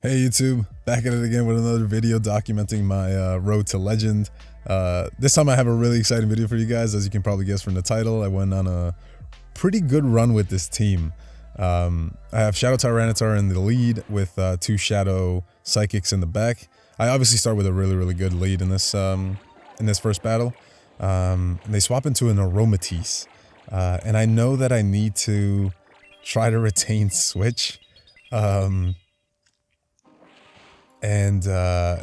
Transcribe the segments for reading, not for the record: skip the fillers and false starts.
Hey YouTube, back at it again with another video documenting my road to legend. This time I have a really exciting video for you guys. As you can probably guess from the title, I went on a pretty good run with this team. I have Shadow Tyranitar in the lead with two Shadow Psychics in the back. I obviously start with a really good lead in this first battle. And they swap into an Aromatisse. And I know that I need to try to retain Switch. And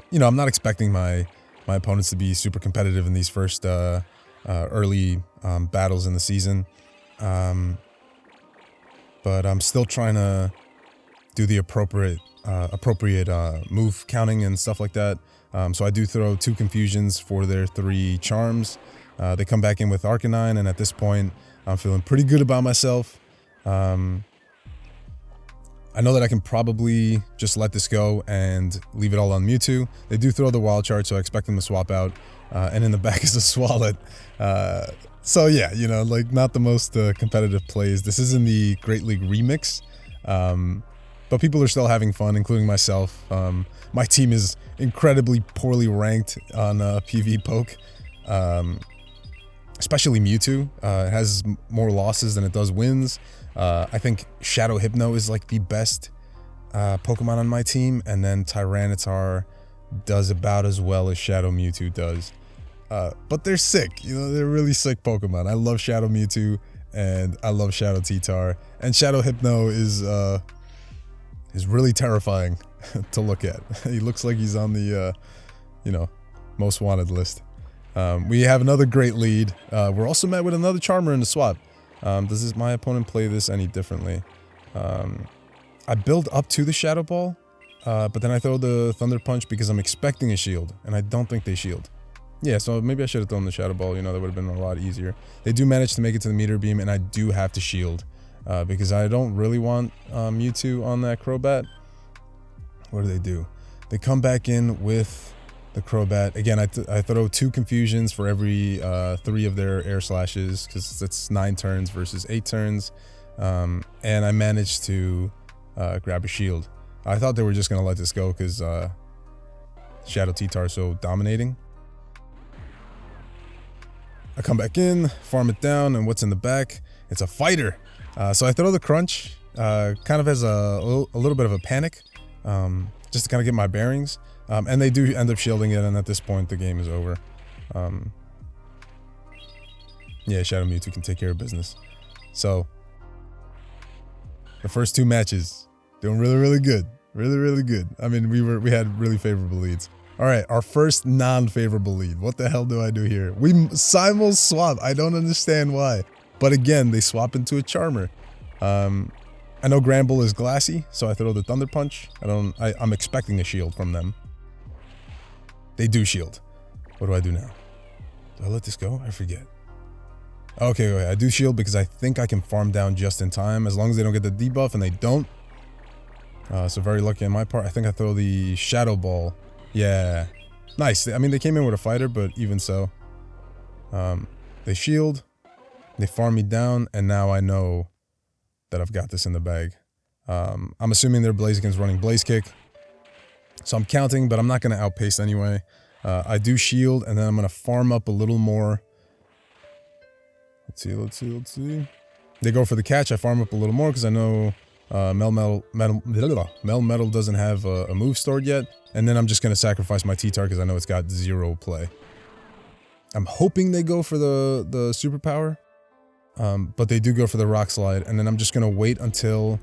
you know, I'm not expecting my opponents to be super competitive in these first early battles in the season, but I'm still trying to do the appropriate move counting and stuff like that. So I do throw 2 Confusions for their 3 charms. They come back in with Arcanine, and at this point, I'm feeling pretty good about myself. I know that I can probably just let this go and leave it all on MEWTWO. They do throw the wild charge, so I expect them to swap out. And in the back is a Swalot. So yeah, you know, like not the most competitive plays. This is in the Great League remix. But people are still having fun, including myself. My team is incredibly poorly ranked on PV Poke. Especially MEWTWO. It has more losses than it does wins. I think Shadow Hypno is like the best Pokemon on my team, and then Tyranitar does about as well as Shadow MEWTWO does. But they're sick, you know, they're really sick Pokemon. I love Shadow MEWTWO, and I love Shadow Titar, and Shadow Hypno is really terrifying to look at. He looks like he's on the, you know, most wanted list. We have another great lead. We're also met with another Charmer in the swap. Does my opponent play this any differently? I build up to the Shadow Ball, but then I throw the Thunder Punch because I'm expecting a shield, and I don't think they shield. Yeah, so maybe I should have thrown the Shadow Ball, you know, that would have been a lot easier. They do manage to make it to the Meteor Beam, and I do have to shield, because I don't really want MEWTWO on that Crobat. What do? They come back in with the Crobat. Again, I throw 2 Confusions for every 3 of their Air Slashes, because it's 9 turns versus 8 turns. And I managed to grab a shield. I thought they were just going to let this go because Shadow Titar is so dominating. I come back in, farm it down, and what's in the back? It's a fighter. So I throw the Crunch, kind of as a little bit of a panic, just to kind of get my bearings. And they do end up shielding it, and at this point, the game is over. Yeah, Shadow MEWTWO can take care of business. So, the first 2 matches, doing really good. Really good. I mean, we had really favorable leads. All right, our first non-favorable lead. What the hell do I do here? We simul swap. I don't understand why. But again, they swap into a Charmer. I know Granbull is glassy, so I throw the Thunder Punch. I'm expecting a shield from them. They do shield. What do I do now? Do I let this go? I forget. Okay, I do shield because I think I can farm down just in time, as long as they don't get the debuff, and they don't. So very lucky on my part. I think I throw the Shadow Ball. Yeah. Nice. I mean, they came in with a fighter, but even so. They shield. They farm me down, and now I know that I've got this in the bag. I'm assuming their Blaziken's running Blaze Kick. So I'm counting, but I'm not going to outpace anyway. I do shield, and then I'm going to farm up a little more. Let's see. They go for the catch. I farm up a little more because I know Melmetal doesn't have a move stored yet. And then I'm just going to sacrifice my T-Tar because I know it's got 0 play. I'm hoping they go for the superpower, but they do go for the Rock Slide. And then I'm just going to wait until...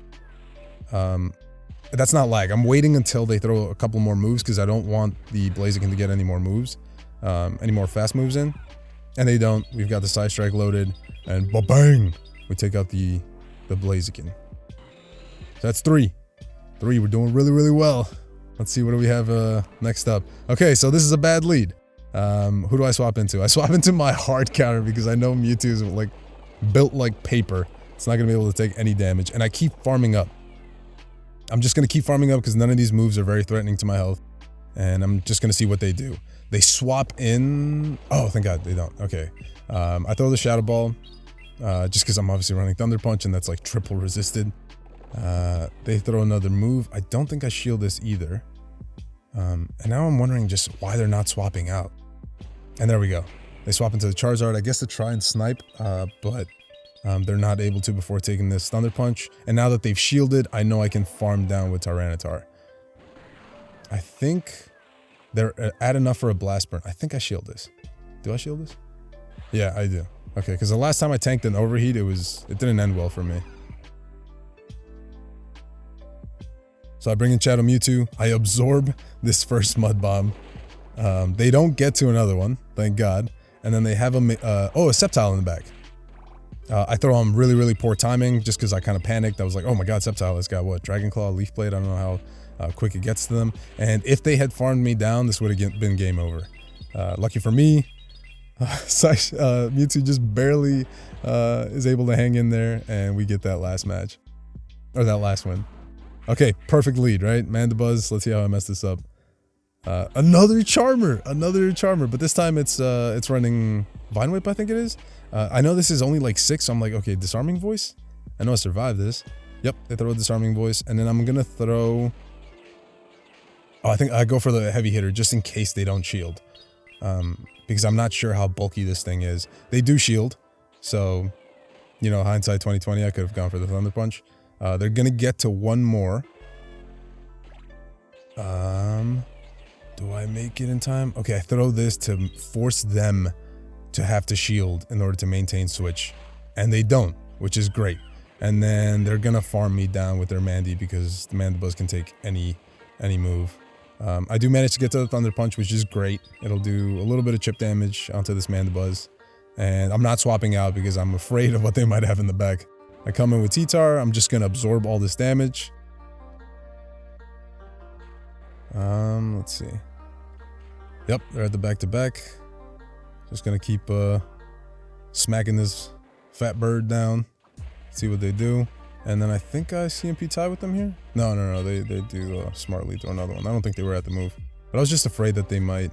That's not lag. I'm waiting until they throw a couple more moves because I don't want the Blaziken to get any more moves, any more fast moves in. And they don't. We've got the Side Strike loaded, and ba-bang! We take out the Blaziken. So that's 3. We're doing really well. Let's see, what do we have next up? Okay, so this is a bad lead. Who do I swap into? I swap into my hard counter because I know MEWTWO is like built like paper. It's not going to be able to take any damage, and I keep farming up. I'm just going to keep farming up because none of these moves are very threatening to my health. And I'm just going to see what they do. They swap in... Oh, thank God, they don't. Okay. I throw the Shadow Ball, just because I'm obviously running Thunder Punch, and that's like triple resisted. They throw another move. I don't think I shield this either. And now I'm wondering just why they're not swapping out. And there we go. They swap into the Charizard, I guess, to try and snipe, but they're not able to before taking this Thunder Punch. And now that they've shielded, I know I can farm down with Tyranitar. I think they're at enough for a Blast Burn. I think I shield this. Do I shield this? Yeah, I do. Okay, because the last time I tanked an Overheat, it didn't end well for me. So I bring in Shadow Mewtwo. I absorb this first Mud Bomb. They don't get to another one, thank God. And then they have a Sceptile in the back. I throw on really, really poor timing just because I kind of panicked. I was like, oh my God, Sceptile has got what? Dragon Claw, Leaf Blade. I don't know how quick it gets to them. And if they had farmed me down, this would have been game over. Lucky for me, Mewtwo just barely is able to hang in there, and we get that last match. Or that last win. Okay, perfect lead, right? Mandibuzz, let's see how I mess this up. Another Charmer, but this time it's running Vine Whip, I think it is. I know this is only like 6, so I'm like, okay, Disarming Voice. I know I survived this. Yep, they throw a Disarming Voice, and then I'm gonna throw... Oh, I think I go for the Heavy Hitter just in case they don't shield. Because I'm not sure how bulky this thing is. They do shield, so, you know, hindsight 2020, I could have gone for the Thunder Punch. They're gonna get to one more. Do I make it in time? Okay, I throw this to force them to have to shield in order to maintain switch. And they don't, which is great. And then they're gonna farm me down with their Mandy because the Mandibuzz can take any move. I do manage to get to the Thunder Punch, which is great. It'll do a little bit of chip damage onto this Mandibuzz. And I'm not swapping out because I'm afraid of what they might have in the back. I come in with T-Tar, I'm just gonna absorb all this damage. Let's see. Yep, they're at the back-to-back. Just gonna keep smacking this fat bird down. See what they do. And then I think I CMP tie with them here. No, they do smartly throw another one. I don't think they were at the move. But I was just afraid that they might...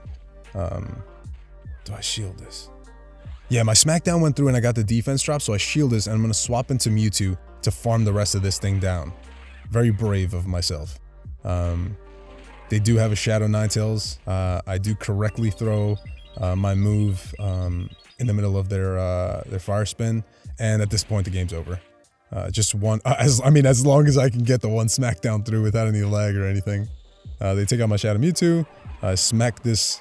do I shield this? Yeah, my Smackdown went through and I got the defense drop, so I shield this and I'm gonna swap into Mewtwo to farm the rest of this thing down. Very brave of myself. They do have a Shadow Ninetales. I do correctly throw my move in the middle of their Fire Spin, and at this point the game's over. Just one, as long as I can get the one Smackdown through without any lag or anything. They take out my Shadow Mewtwo, smack this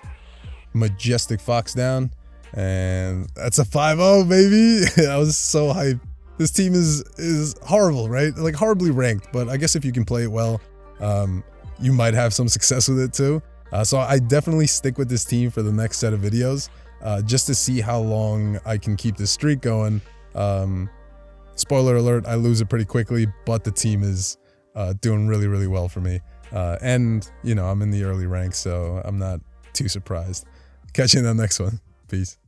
majestic Fox down, and that's a 5-0, baby. I was so hyped. This team is horrible, right? Like horribly ranked, but I guess if you can play it well, you might have some success with it too. So I definitely stick with this team for the next set of videos, just to see how long I can keep this streak going. Spoiler alert, I lose it pretty quickly, but the team is doing really, really well for me. And, you know, I'm in the early ranks, so I'm not too surprised. Catch you in the next one. Peace.